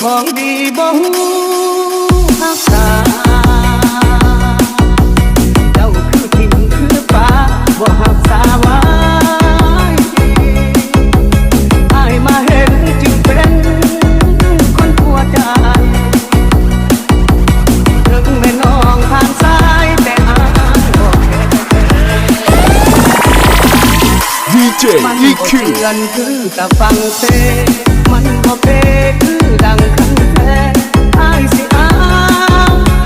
ของดีบ่ฮู้รักษาเจ้าคือถิ่นคือฟ้าบ่รักษาไว้อ้ายมาเห็นจึงเป็นคนหัวใจถึงแม่น้องทางซ้ายแต่อ้ายบ่แค่ DJ มัน EQ บ่เตือนคือตะฟังเซมันบ่เปคือดังคันแท้อ้ายสิเอา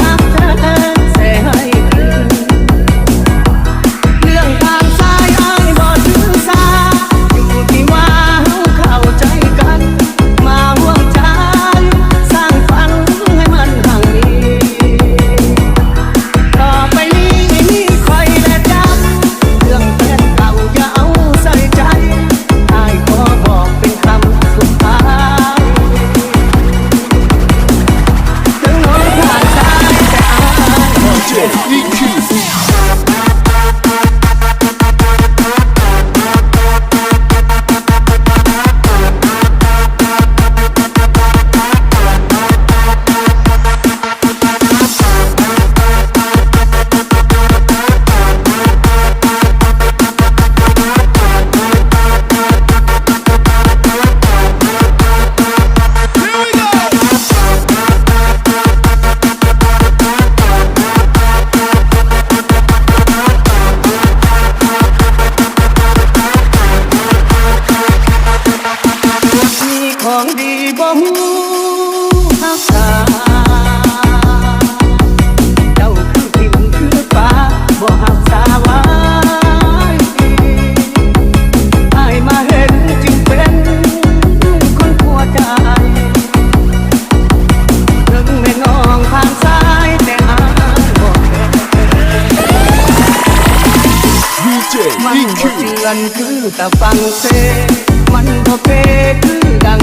หักแท้เสให้คืนเรื่องทางซ้ายอ้ายบ่ถือสาอยู่ที่ว่าเฮาเข้าใจกันมาห่วงใจสร้างฝันให้มันห่างนี้ต่อไปนี้คอยและจำเรื่องแฟนเก่าอย่าเอาใส่ใจอ้ายขอบอกเป็นคำสุดท้ายถึงน้องผ่านซ้ายแต่อ้ายบอก DJ EQ มีของดีบ่ฮู้รักษาเจ้าคือถิ่นคือฟ้าบ่รักษาไว้อ้ายมาเห็นจึงเป็นคนหัวใจถึงแม่น้องทางซ้ายแต่อ้ายบ่แค่ DJ มันบ่ EQ เตือนคือตะฟังเซมันบ่เปคือดัง